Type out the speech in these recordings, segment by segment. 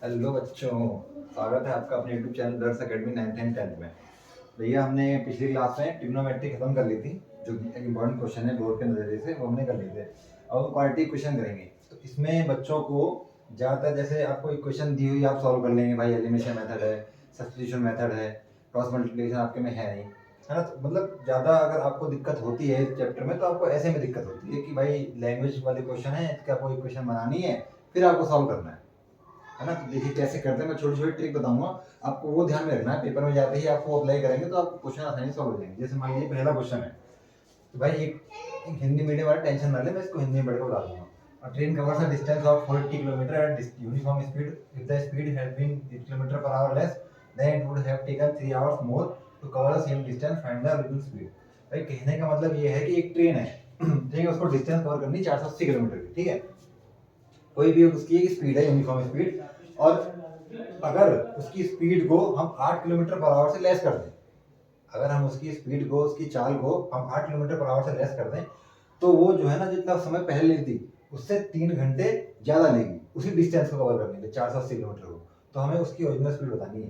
Hello बच्चों, स्वागत है आपका अपने यूट्यूब चैनल दर्श अकेडमी 9th एंड 10th में। भैया हमने पिछली क्लास में ट्रिग्नोमेट्री खत्म कर ली थी, जो एक इम्पॉर्टेंट क्वेश्चन है बोर्ड के नजरिए से, वो हमने कर लिए थे। अब हम क्वालिटी क्वेश्चन करेंगे। तो इसमें बच्चों को ज़्यादातर जैसे आपको इक्वेशन दी हुई आप सॉल्व कर लेंगे, भाई एलिमिनेशन मेथड है, सब्स्टिट्यूशन मेथड है, क्रॉस मल्टीप्लिकेशन आपके में है नहीं, है ना। तो मतलब ज़्यादा अगर आपको दिक्कत होती है इस चैप्टर में, तो आपको ऐसे में दिक्कत होती है कि भाई लैंग्वेज वाले क्वेश्चन है, इसका कोई इक्वेशन बनानी है, फिर आपको सॉल्व करना है ना। तो देखिए कैसे करते हैं, मैं छोटी छोटी ट्रिक बताऊंगा, आपको वो ध्यान में रखना है। पेपर में जाते ही आपको अप्लाई करेंगे तो आपको क्वेश्चन आसानी से सॉल्व हो जाएंगे। जैसे मान लीजिए पहला क्वेश्चन है, तो भाई एक हिंदी मीडियम वाला टेंशन ना ले, मैं इसको हिंदी में पढ़ के बता दूंगा। A train covers a distance of 40 km at uniform speed. If the speed had been 8 km per hour less, then it would have taken 3 hours more to cover the same distance. Find the original speed. भाई कहने का मतलब ये है कि एक train है, ठीक है, उसको डिस्टेंस कवर करनी 480 किलोमीटर की, ठीक है। कोई भी उसकी एक स्पीड है, यूनिफॉर्म स्पीड, और अगर उसकी स्पीड को हम 8 किलोमीटर पर आवर से लेस कर दें, अगर हम उसकी स्पीड को, उसकी चाल को हम 8 किलोमीटर पर आवर से लेस कर दें, तो वो जो है ना, जितना समय पहले लेती थी उससे 3 घंटे ज्यादा लेगी उसी डिस्टेंस को कवर करने के लिए, 480 किलोमीटर को। तो हमें उसकी ओरिजिनल स्पीड बतानी है।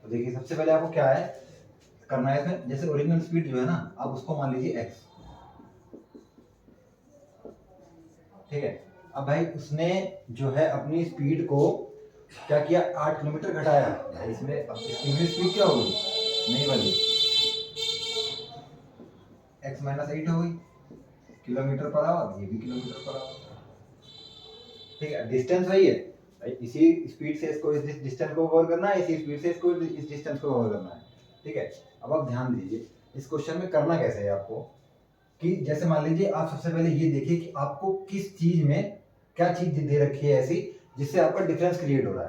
तो देखिए सबसे पहले आपको क्या है करना है इसमें, जैसे ओरिजिनल स्पीड जो है ना, आप उसको मान लीजिए x, ठीक है। अब भाई उसने जो है अपनी स्पीड को क्या किया, 8 किलोमीटर घटाया भाई। इसमें अब इसकी स्पीड क्या होगी, नई वाली x माइनस 8 हो गई किलोमीटर पर आवर, ये भी किलोमीटर पर आवर, ठीक है। डिस्टेंस वही है भाई, इसी स्पीड से इसको इस डिस्टेंस को कवर करना है, इसी स्पीड से इसको इस डिस्टेंस को कवर करना है, ठीक है। अब आप ध्यान दीजिए इस क्वेश्चन में करना कैसे है आपको, कि जैसे मान लीजिए आप सबसे पहले ये देखिए कि आपको किस चीज में क्या चीज दे रखी है ऐसी जिससे आपका डिफरेंस क्रिएट हो रहा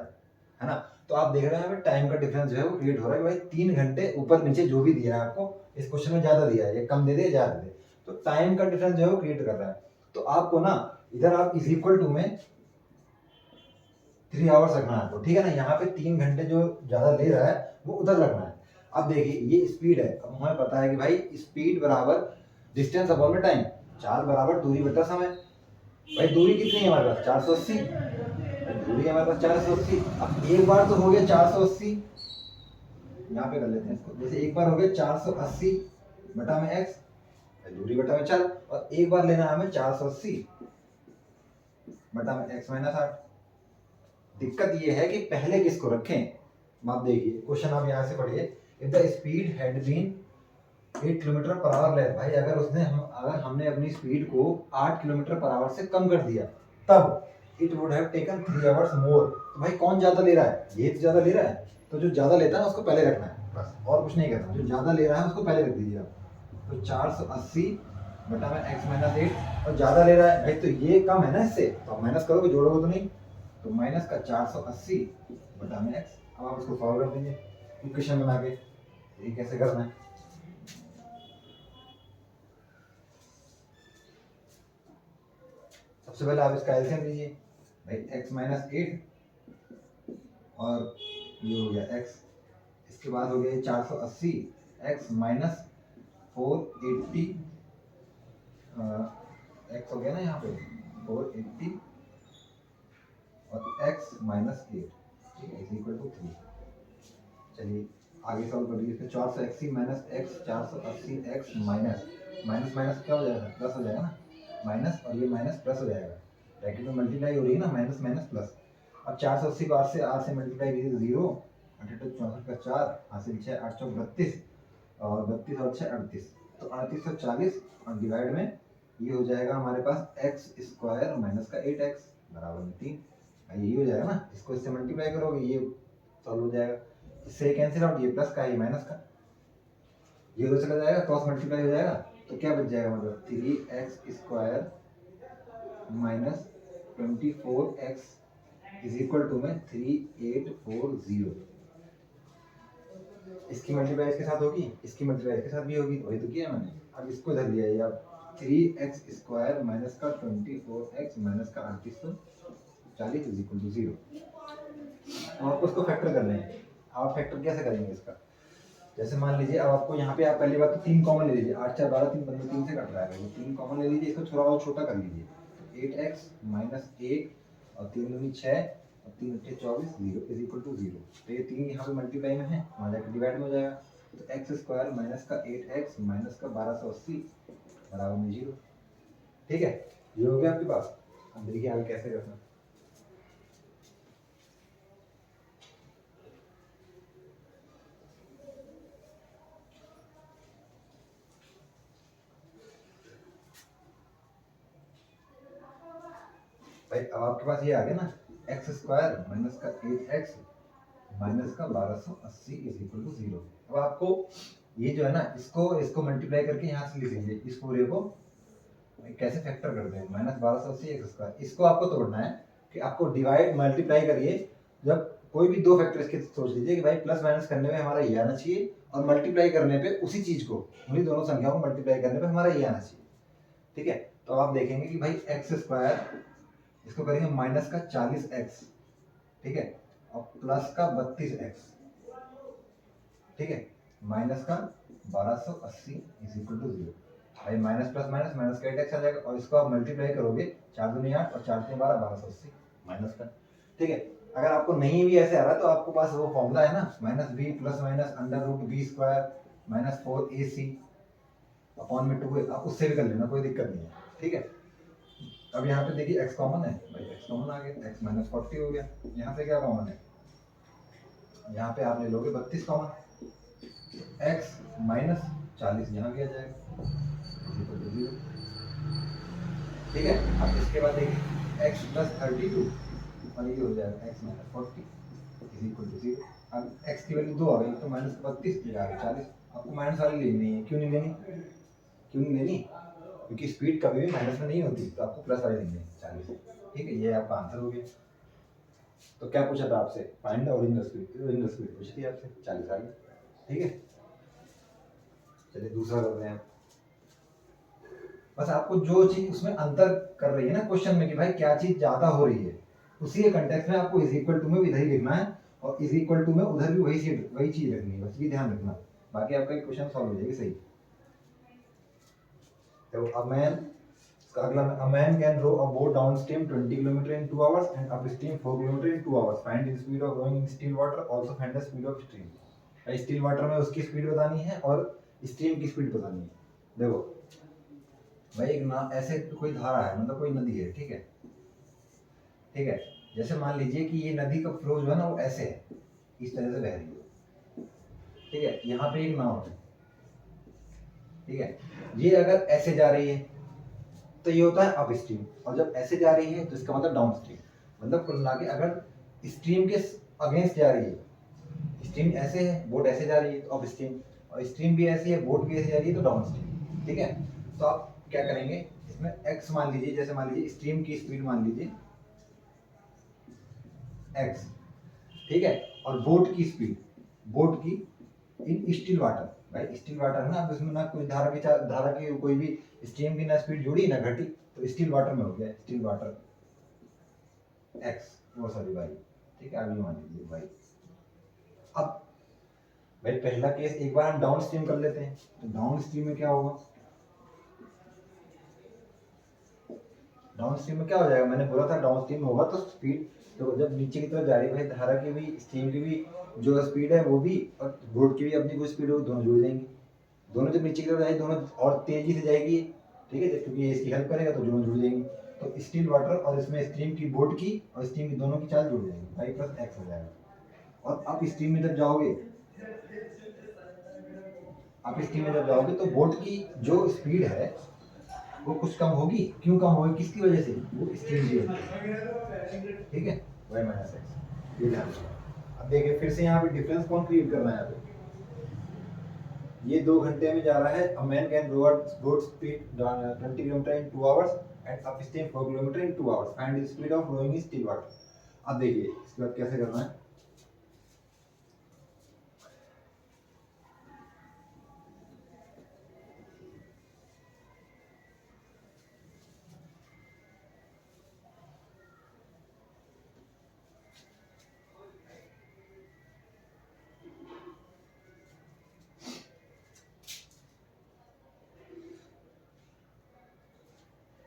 है ना। तो आप देख रहे हैं टाइम का डिफरेंस जो है वो क्रिएट हो रहा है भाई, 3 घंटे ऊपर नीचे जो भी दिया है आपको इस क्वेश्चन में, ज्यादा दिया है या कम दे दे, ज्यादा दे, तो टाइम का डिफरेंस जो है वो क्रिएट कर रहा है। तो आपको ना इधर आप इज इक्वल टू में 3 आवर्स रखना है आपको, ठीक है ना। यहाँ पे 3 घंटे जो ज्यादा ले रहा है वो उधर रखना है। अब देखिए ये स्पीड है, अब हमें पता है कि भाई स्पीड बराबर डिस्टेंस अपॉन में टाइम, चाल बराबर दूरी बटा समय। भाई दूरी कितनी है हमारे पास, 480, दूरी हमारे पास 480। अब एक बार तो हो गया 480, यहाँ पे कर लेते हैं इसको, जैसे एक बार हो गया 480 बटा में x, दूरी बटा में चाल, और एक बार लेना है हमें 480 बटा में x माइनस 8। दिक्कत ये है कि पहले किसको रखें। आप देखिए क्वेश्चन आप यहाँ से पढ़िए, if the speed had been 8 kilometre per hour less, भाई अगर हमने अपनी स्पीड को 8 किलोमीटर पर आवर से कम कर दिया, तब it would have taken 3 hours मोर। तो भाई कौन ज्यादा ले रहा है, ये तो ज्यादा ले रहा है, तो जो ज्यादा लेता है उसको पहले रखना है, बस और कुछ नहीं करना। जो ज्यादा ले रहा है उसको पहले रख दीजिए आप। तो 480 बटा में x माइनस 8, और ज्यादा ले रहा है भाई, तो ये कम है ना इससे, तो आप माइनस करोगे, जोड़ोगे तो नहीं, तो माइनस का 480 बटा में x। अब आप इसको सॉल्व कर देंगे इक्वेशन बना के। ये कैसे करना है, सबसे पहले आप इसका एलसीएम लीजिए भाई, x माइनस 8 और ये हो गया x, इसके बाद हो गया 480, x माइनस 480, x हो गया ना यहाँ पे 480 और x माइनस 8, ठीक है, इज इक्वल टू 3। चलिए आगे सॉल्व कर लीजिए। इसमें 480 minus x, 480 x minus minus minus क्या हो जाएगा, प्लस हो जाएगा ना, माइनस और ये माइनस प्लस हो जाएगा, ब्रैकेट में मल्टीप्लाई हो रही है ना, माइनस माइनस प्लस। अब 480 को आर से मल्टीप्लाई कीजिए, 0, 8 64 का 4, हासिल 6 8 चौक 32, और 32 और 6 38, तो 3840, और डिवाइड में ये हो जाएगा हमारे पास एक्स स्क्वायर माइनस का 8x बराबर में 3। यही हो जाएगा ना, इसको इससे मल्टीप्लाई करोगे ये सॉल्व हो जाएगा। इससे कैंसिल आउट, ये प्लस का ये माइनस का, ये उधर चला जाएगा, क्रॉस मल्टीप्लाई हो जाएगा, तो क्या बच जाएगा मतलब 3x square minus 24x is equal to में 3840। इसकी मल्टीप्लाई इसके साथ होगी, इसकी मल्टीप्लाई इसके साथ भी होगी, वही तो किया मैंने। अब इसको इधर लिया ये, अब 3x स्क्वायर माइनस का 24x माइनस का 3840 इज इक्वल टू 0। अब आपको इसको फैक्टर करना है। आप फैक्टर कैसे करेंगे इसका, जैसे मान लीजिए अब आपको यहाँ पे आप पहली बात तो 3 कॉमन ले लीजिए, 8 4 12 3 15 3 से कट रहा है, 3 कॉमन ले लीजिए, इसको थोड़ा और छोटा कर लीजिए, तो 8x माइनस 1 और 3 दूनी 6 3 × 24 0 इज इक्वल टू 0। तो ये 3 यहाँ पे मल्टीप्लाई में है, वहाँ जाकर डिवाइड में हो जाएगा। तो एक्स स्क्वायर माइनस का 8x माइनस का 1280 बराबर में 0। ठीक है, ये हो गया आपके पास। अब देखिए आगे कैसे करना। भाई अब आपके पास ये आ गया ना, एक्स स्क्वायर माइनस का 8x माइनस का 1280 इज इक्वल टू 0। अब आपको ये जो है ना, इसको मल्टीप्लाई करके यहाँ से लिख लीजिए, इस पूरे को कैसे फैक्टर करते हैं, माइनस 1280 एक्स स्क्वायर। इसको आपको तोड़ना है कि आपको डिवाइड मल्टीप्लाई करिए, जब कोई भी दो फैक्टर इसके सोच लीजिए कि भाई प्लस माइनस करने में हमारा ये आना चाहिए, और मल्टीप्लाई करने पे उसी चीज को, उन्हीं दोनों संख्याओं को मल्टीप्लाई करने पे हमारा ये आना चाहिए। ठीक है, तो आप देखेंगे कि भाई एक्स स्क्वायर, इसको करेंगे माइनस का 40x, ठीक है, और प्लस का 32x, ठीक है, माइनस का 1280 इज इक्वल टू 0। भाई माइनस प्लस माइनस माइनस का 8x आ जाएगा, और इसको आप मल्टीप्लाई करोगे 4 दूनी 8 और 4 3 12 1280 माइनस का। ठीक है, अगर आपको नहीं भी ऐसे आ रहा है तो आपको पास वो फॉर्मूला है ना, minus B plus minus under root B square minus 4ac upon में 2a, आप उससे भी कर लेना, कोई दिक्कत नहीं है। ठीक है, अब यहाँ पे देखिए x कॉमन है, भाई x कॉमन आ गया, x माइनस 40 हो गया। यहाँ पे क्या कॉमन है, यहाँ पे आप ले लोगे 32 कॉमन, x माइनस 40 यहाँ भी आ जाएगा। ठीक है, अब इसके बाद देखिए x प्लस 32 और ये हो जाएगा x minus 40 is equal to 0। अब x की वैल्यू 2 आ गई, तो माइनस 32 ये आ गया 40। आपको माइनस वाली लेनी है, क्यों नहीं लेनी, क्यों नहीं लेनी, क्योंकि स्पीड कभी भी माइनस में नहीं होती, तो आपको प्लस वाली लेनी है 40। ठीक है, ये आपका आंसर हो गया। तो क्या पूछा था आपसे, find the original speed, original speed पूछी थी आपसे, 40 आ गई। ठीक है, चलिए दूसरा करते हैं। बस आपको जो चीज उसमें अंतर कर रही है ना क्वेश्चन में, कि भाई क्या चीज ज्यादा हो रही है, उसी के कंटेक्स्ट में आपको इज इक्वल टू में भी इधर ही लिखना है, और इज इक्वल टू में उधर भी वही चीज रखनी है, बस ये ध्यान रखना, बाकी आपका क्वेश्चन सॉल्व हो जाएगी सही। तो अगला a man can row a boat downstream 20 km in 2 hours and upstream 4 km in 2 hours. Find the speed of rowing in still water. Also find the speed of stream. Still water में उसकी speed बतानी है और stream की speed बतानी है। देखो भाई एक ना ऐसे कोई धारा है, मतलब कोई नदी है, ठीक है, ठीक है, जैसे मान लीजिए कि ये नदी का फ्लो जो है ना वो ऐसे है, इस तरह से बह रही है। ठीक है, यहाँ पे एक नाव है, ठीक है, ये अगर ऐसे जा रही है तो ये होता है अप स्ट्रीम, और जब ऐसे जा रही है तो इसका मतलब डाउन स्ट्रीम। मतलब कुल मिला के अगर स्ट्रीम के अगेंस्ट जा रही है, स्ट्रीम ऐसे है, बोट ऐसे जा रही है तो अप स्ट्रीम, और स्ट्रीम भी ऐसी है, बोट भी ऐसे जा रही है तो डाउन स्ट्रीम। ठीक है, तो आप क्या करेंगे इसमें, एक्स मान लीजिए, जैसे मान लीजिए स्ट्रीम की स्पीड मान लीजिए एक्स, ठीक है, और बोट की स्पीड, बोट की इन स्टिल वाटर, भाई स्टिल वाटर है ना, अब इसमें ना कोई धारा की कोई भी स्ट्रीम की ना स्पीड जुड़ी ना घटी, तो स्टिल वाटर में हो गया स्टिल वाटर एक्स, वो सॉरी भाई। ठीक है, अभी मान लीजिए भाई, अब भाई पहला केस एक बार हम डाउन स्ट्रीम कर लेते हैं, तो डाउन स्ट्रीम में क्या होगा, डाउन स्ट्रीम में क्या हो जाएगा, मैंने बोला था डाउन स्ट्रीम होगा तो स्पीड, तो जब नीचे की तरफ जा रही है भाई धारा की भी, स्ट्रीम की भी जो स्पीड है वो भी, और बोट की भी अपनी कोई स्पीड होगी, दोनों जुड़ जाएंगी। दोनों जब नीचे की तरफ जाएगी दोनों और तेजी से जाएगी, ठीक है, क्योंकि ये इसकी हेल्प करेगा तो दोनों जुड़ जाएंगी। तो स्टील वाटर और इसमें स्ट्रीम की, बोट की और स्ट्रीम की दोनों की चाल जुड़ जाएगी, भाई प्लस एक्स हो जाएगा। और आप स्ट्रीम में जब जाओगे, आप स्ट्रीम में जब जाओगे तो बोट की जो स्पीड है वो कुछ कम होगी, क्यों कम होगी, किसकी वजह से, वो स्ट्रीम की वजह से। ठीक है, वाई माइनस एक्स, ये ध्यान रखना। अब देखिए फिर से यहाँ पे डिफरेंस कौन क्रिएट करना है, यहाँ पे ये 2 घंटे में जा रहा है, a man can row boat speed 20 kilometre in 2 hours and upstream 4 kilometre in 2 hours, find the speed of rowing in still water. अब देखिए इसके बाद कैसे करना है,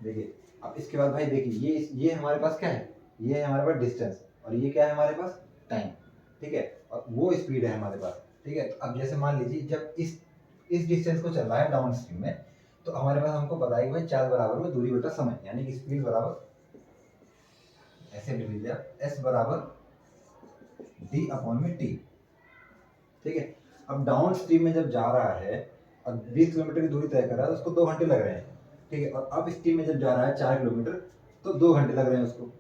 देखिए अब इसके बाद भाई देखिए ये हमारे पास क्या है, ये है हमारे पास डिस्टेंस, और ये क्या है हमारे पास, टाइम। ठीक है, और वो स्पीड है हमारे पास। ठीक है, तो अब जैसे मान लीजिए जब इस डिस्टेंस को चल रहा है डाउन स्ट्रीम में, तो हमारे पास हमको पता है कि भाई चार्ज बराबर में दूरी बटा समय, यानी कि स्पीड बराबर, ऐसे लिख लीजिए आप, एस बराबर डी अपॉन में टी। ठीक है, अब डाउन स्ट्रीम में जब जा रहा है और 20 किलोमीटर की दूरी तय कर रहा है, तो उसको 2 घंटे लग रहे हैं। ठीक है, और अब स्ट्रीम में जब जा रहा है 4 किलोमीटर, तो 2 घंटे लग रहे हैं उसको।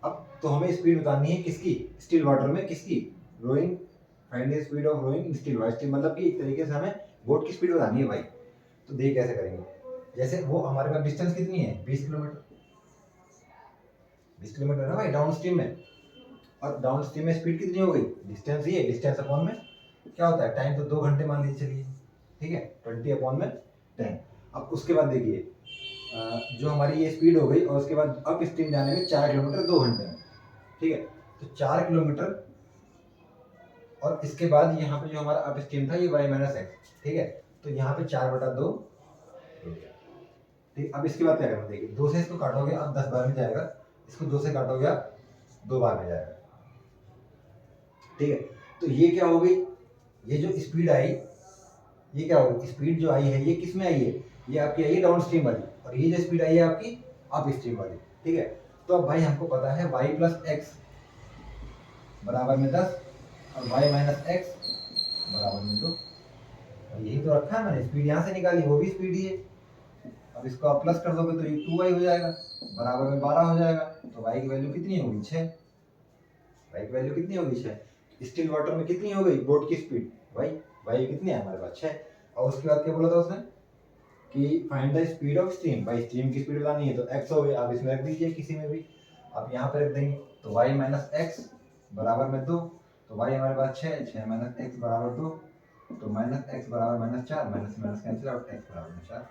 अब तो हमें स्पीड बतानी है किसकी, स्टिल वाटर में किसकी, rowing, find the speed of rowing in still water. Still मतलब कि एक तरीके से हमें बोट की स्पीड बतानी है भाई। तो देखिए कैसे करेंगे, जैसे वो हमारे पास डिस्टेंस कितनी है, 20 किलोमीटर, 20 किलोमीटर है ना भाई डाउन स्ट्रीम में। और डाउन स्ट्रीम में स्पीड कितनी हो गई, डिस्टेंस, ये डिस्टेंस अपॉन में क्या होता है, टाइम, तो 2 घंटे मान लीजिए चलिए। ठीक है, 20 अपॉन में 10। अब उसके बाद देखिए जो हमारी ये स्पीड हो गई, और उसके बाद अप स्ट्रीम जाने में 4 किलोमीटर 2 घंटे में। ठीक है, तो 4 किलोमीटर, और इसके बाद यहाँ पे जो हमारा अप स्ट्रीम था ये y माइनस एक्स। ठीक है, तो यहाँ पे 4/2 हो गया। ठीक, अब इसके बाद क्या करना, देखिए 2 से इसको काटोगे अब 10 बार में जाएगा, इसको 2 से काटोगे आप 2 बार में जाएगा। ठीक है, तो ये क्या हो गई, ये जो स्पीड आई, ये क्या होगी, स्पीड जो आई है ये किस में आई है, ये आपकी आई है डाउन स्ट्रीम वाली, और ये जो स्पीड आई है आपकी अप स्ट्रीम वाली। ठीक है, तो अब भाई हमको पता है y प्लस एक्स बराबर में 10 और y माइनस एक्स बराबर में 2, और यही तो रखा है मैंने, स्पीड यहाँ से निकाली, वो भी स्पीड ही है। अब इसको आप प्लस कर दोगे तो ये 2y हो जाएगा, बराबर में 12 हो जाएगा। तो y की वैल्यू कितनी होगी, 6। y की वैल्यू कितनी होगी, 6। स्टिल वाटर में कितनी हो गई बोट की स्पीड, y कितनी है हमारे पास, 6। और उसके बाद क्या बोला था उसने कि find the speed of stream, भाई स्ट्रीम की स्पीड बतानी है, तो x हो गया, आप इसमें रख दीजिए किसी में भी, आप यहाँ पे रख देंगे, तो y माइनस एक्स बराबर में 2, तो y हमारे पास 6, 6 माइनस एक्स बराबर 2, तो माइनस एक्स बराबर minus 4, minus minus cancel out, x बराबर में 4।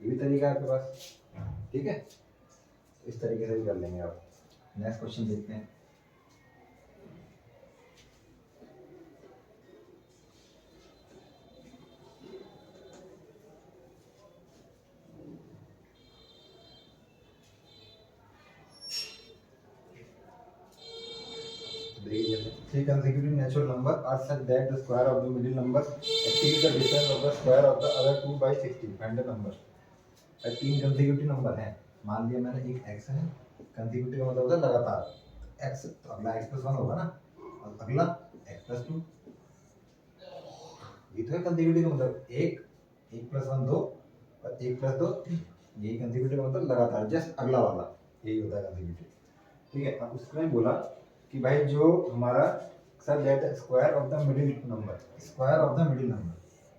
ये भी तरीका है आपके पास। ठीक है, इस तरीके से भी कर लेंगे आप। नेक्स्ट क्वेश्चन देखते हैं। Three consecutive natural number are such that the square of the middle number exceeds the difference of the square of the other two by 60. Find the number. 3 consecutive number हैं, मान लिया मैंने एक x है, consecutive मतलब होता है लगातार, x तो अगला x plus 1 होगा ना, और अगला x plus 2, ये तो है consecutive मतलब एक, 1 plus 1 2, और 1 plus 2 3, यही consecutive मतलब लगातार, जस्ट अगला वाला, यही होता है consecutive। ठीक है, अब उसने बोला कि भाई जो हमारा sir that square of the middle number, square of the middle number,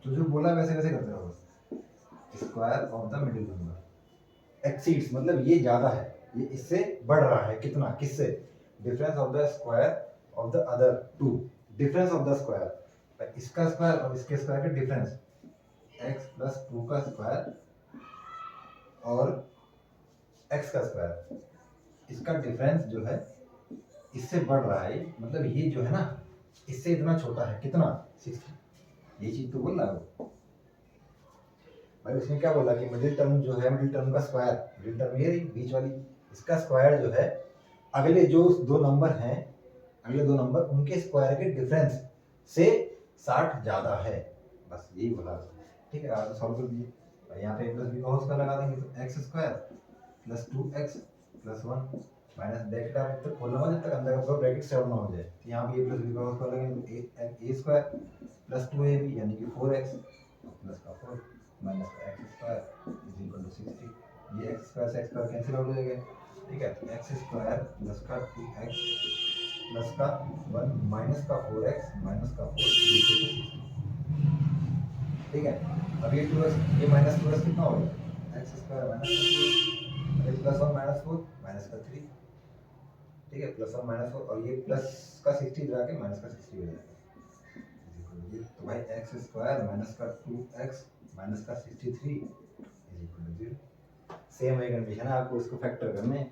तो जो बोला वैसे वैसे करते रहो बस, square of the middle number exceeds मतलब ये ज्यादा है, ये इससे बढ़ रहा है, कितना, किससे, difference of the square of the other two, difference of the square, इसका स्क्वायर और इसके स्क्वायर का डिफरेंस, x प्लस 2 का स्क्वायर और x का स्क्वायर, इसका डिफरेंस जो है इससे बढ़ रहा है, मतलब ये जो है ना इससे इतना छोटा है, कितना, 60। ये चीज तो बोल रहा है वो भाई। उसने क्या बोला कि मिडिल टर्म जो है, मिडिल टर्म का स्क्वायर, मिडिल टर्म ये रही बीच वाली, इसका स्क्वायर जो है अगले जो दो नंबर हैं, अगले दो नंबर उनके स्क्वायर के डिफरेंस से 60 ज्यादा है, बस यही बोला। ठीक है, आप सॉल्व कर दीजिए। यहाँ पे प्लस बी का होल स्क्वायर लगा देंगे, तो x square plus 2x plus 1 minus bracket आप जब तक खोलना हो, जब तक अंदर का ब्रैकेट सेट ना हो जाए, तो यहाँ पे a प्लस बी का होल स्क्वायर लगेगा, a स्क्वायर प्लस 2ab यानी कि 4x प्लस का 4 माइनस का x square is equal to 60। ये x स्क्वायर से x स्क्वायर कैंसिल आउट हो जाएगा। ठीक है, तो x स्क्वायर प्लस का 2x प्लस का 1 माइनस का 4x माइनस का 4 इज इक्वल टू 60। ठीक है, अब ये 2x, ये माइनस 2x कितना हो गया, x स्क्वायर माइनस का 4 प्लस 1 माइनस 4 माइनस का 3। ठीक है, प्लस 1 माइनस 4 और ये प्लस का 60 इधर आके माइनस का 60 हो जाएगा। तो भाई एक्स स्क्वायर माइनस का 2x माइनस का 63 इज इक्वल टू 0। सेम वही कंडीशन है, आपको इसको फैक्टर करने हैं।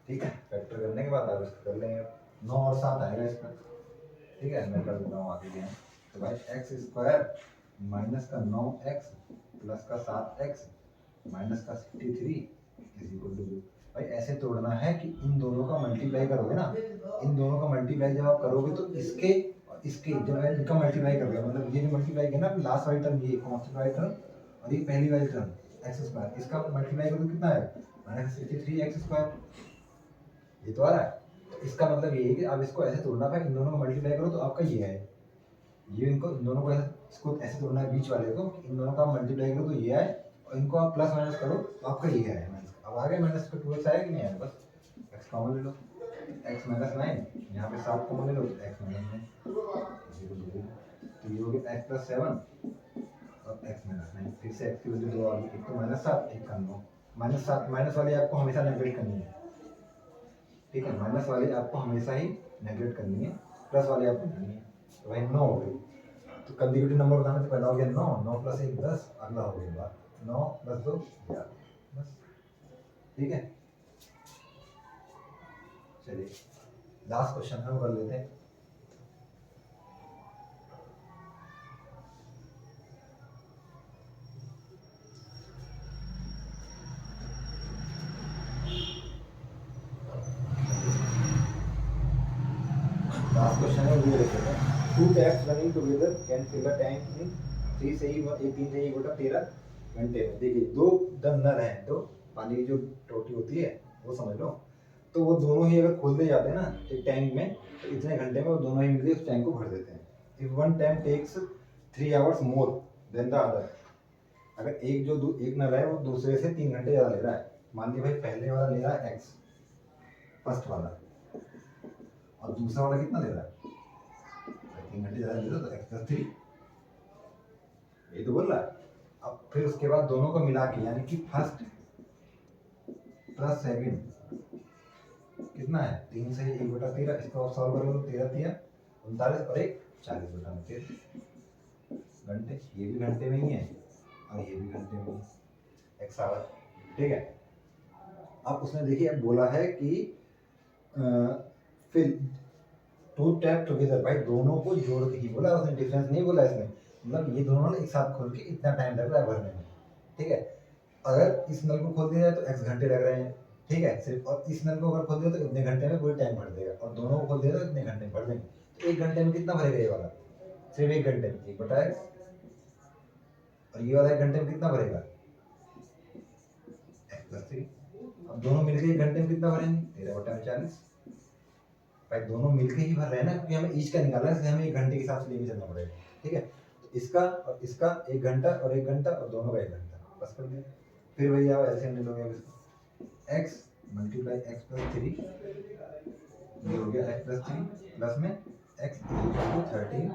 ठीक है, फैक्टर करने के बाद आप इसको कर लेंगे, 9 और 7 आएगा इसका। ठीक है, मैं कर देता हूँ आगे भी। तो भाई एक्स स्क्वायर माइनस का 9x प्लस का 7x माइनस का 63 इज इक्वल टू 0। भाई ऐसे तोड़ना है कि इन दोनों का मल्टीप्लाई करोगे ना, इन दोनों का मल्टीप्लाई जब आप करोगे तो इसके और इसके जब मैं इनका मल्टीप्लाई कर दिया, मतलब ये जो मल्टीप्लाई किया ना लास्ट वाली टर्म, ये कॉन्स्टेंट वाली टर्म और ये पहली वाली टर्म एक्स स्क्वायर, इसका मल्टीप्लाई करो तो कितना है -63x²। ये तो आ रहा है। तो इसका मतलब ये है कि अब इसको ऐसे तोड़ना है, इन दोनों को मल्टीप्लाई करो तो आपका ये है, ये इनको इन दोनों को इसको ऐसे तोड़ना है बीच वाले को, इन दोनों का मल्टीप्लाई करो तो ये है और इनको आप प्लस माइनस करो तो आपका ये है। अब आ गया माइनस का 2x आया कि नहीं आया, बस x कॉमन ले लो, x माइनस 9 यहाँ पे 7 कॉमन ले लो तो x माइनस 9 तो ये हो गया x प्लस 7 और x माइनस 9। फिर से x की वैल्यू दो आ गई, एक तो -7 एक का 9। -7 माइनस वाली आपको हमेशा नेगलेक्ट करनी है, ठीक है, माइनस वाली आपको हमेशा ही नेगलेक्ट करनी है, प्लस वाली आपको करनी है। तो भाई 9 हो गई, तो कंसेक्यूटिव नंबर बताने से पहला हो गया 9, 9 प्लस 1 10, अगला हो गया 9 प्लस 2 11, बस ठीक है। चलिए लास्ट क्वेश्चन हम कर लेते हैं। लास्ट क्वेश्चन है वो देखते हैं। 2 taps running together can fill a tank in 3 से ही 13 घंटे में। देखिए दो नल हैं, तो पानी की जो टोटी होती है वो समझ लो, तो वो दोनों ही अगर खोल दे जाते हैं ना एक टैंक में, तो इतने घंटे में वो दोनों ही मिलकर उस टैंक को भर देते हैं। If one tank takes 3 hours more than the other, अगर एक नल है वो दूसरे से 3 घंटे ज़्यादा ले रहा है, मान लीजिए भाई पहले वाला ले रहा है x फर्स्ट वाला और दूसरा वाला कितना ले रहा है 3 घंटे ज़्यादा ले रहा है, तो x प्लस 3 ये तो बोल रहा है। अब फिर उसके बाद दोनों को मिला के यानी कि फर्स्ट प्लस सेकंड कितना है 3 से 1/13, इसको आप सॉल्व करोगे तो 13 39 और 1 40/13 घंटे। ये भी घंटे में ही है और ये भी घंटे में ही x आवर, ठीक है। अब उसने देखिए अब बोला है कि फिर 2 टैप टुगेदर, भाई दोनों को जोड़ के ही बोला उसने, डिफरेंस नहीं बोला इसने, मतलब ये दोनों एक साथ खोल के इतना टाइम लग रहा है भरने में, ठीक है। अगर इस नल को खोल दिया जाए तो x घंटे लग रहे हैं, ठीक है सिर्फ, और इस नल को अगर खोल दिया तो इतने घंटे में पूरी टैंक भर देगा, और दोनों को खोल दिया तो इतने घंटे में भर देंगे। तो 1 घंटे में कितना भरेगा ये वाला, सिर्फ 1 घंटे में 1/x, और ये वाला 1 घंटे में कितना भरेगा x प्लस 3। अब दोनों मिलकर 1 घंटे में कितना भरेंगे 13/40। भाई दोनों मिलके ही भर रहे हैं ना, क्योंकि हमें ईच का निकालना है, इसलिए हमें 1 घंटे के हिसाब से लेके चलना पड़ेगा, ठीक है। तो इसका और इसका 1 घंटा और 1 घंटा और दोनों का 1 घंटा, बस कर दिया। फिर वही आओ ऐसे ले लोगे, अब इसको x मल्टीप्लाई x प्लस 3, ये हो गया x प्लस 3 प्लस में x equal to 13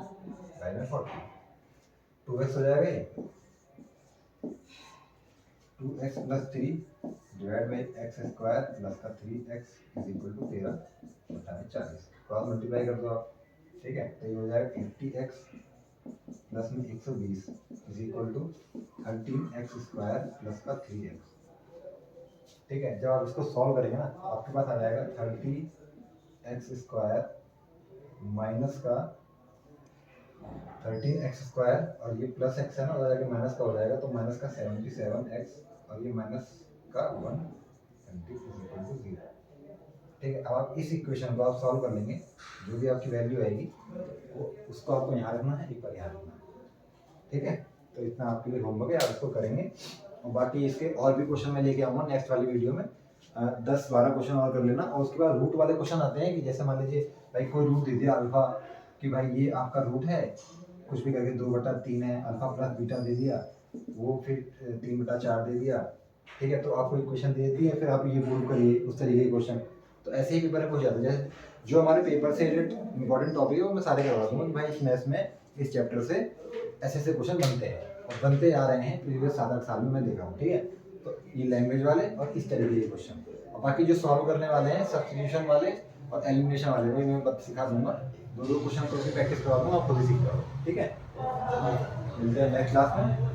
by 40, 2x हो जाएगा ये 2x plus 3 divide by x square plus का 3x is equal to 13/40, cross multiply कर दो आप, ठीक है। तो ये हो जाएगा 80x प्लस में 120 is equal to 13x square plus का 3x, ठीक है। जब आप इसको सॉल्व करेंगे ना आपके पास आ जाएगा 30x स्क्वायर माइनस का 13x स्क्वायर और ये प्लस x है ना, हो जाएगा माइनस का हो जाएगा, तो माइनस का 77x और ये माइनस का 120 इज इक्वल टू 0, ठीक है। अब आप इस इक्वेशन को आप सॉल्व कर लेंगे, जो भी आपकी वैल्यू आएगी वो उसको आपको यहाँ रखना है, एक बार यहाँ रखना है, ठीक है। तो इतना आपके लिए होमवर्क है, आप इसको करेंगे, और बाकी इसके और भी क्वेश्चन मैं लेके आऊँगा नेक्स्ट वाली वीडियो में, 10-12 क्वेश्चन और कर लेना। और उसके बाद रूट वाले क्वेश्चन आते हैं कि जैसे मान लीजिए भाई कोई रूट दे दिया अल्फा, कि भाई ये आपका रूट है कुछ भी करके 2/3 है, अल्फा प्लस बीटा दे दिया, वो फिर 3/4 दे दिया, ठीक है। तो आपको इक्वेशन दे दी है, फिर आप ये प्रूव करिए, उस तरीके के क्वेश्चन। तो ऐसे ही पेपर में पूछ जाते हैं, जैसे जो हमारे पेपर से रिलेटेड इंपॉर्टेंट टॉपिक है वो मैं सारे करवा दूंगा कि भाई इस मैथ्स में इस चैप्टर से ऐसे क्वेश्चन बनते हैं और बनते आ रहे हैं प्रीवियस 7-8 साल में मैं देखा हूँ, ठीक है। तो ये लैंग्वेज वाले और इस तरीके के क्वेश्चन, और बाकी जो सॉल्व करने वाले हैं सब्स्टिट्यूशन वाले और एलिमिनेशन वाले वही मैं सिखा दूंगा, दो क्वेश्चन को भी प्रैक्टिस करवा दूंगा, आप खुद ही सीख जाओ, ठीक है। मिलते हैं नेक्स्ट क्लास में।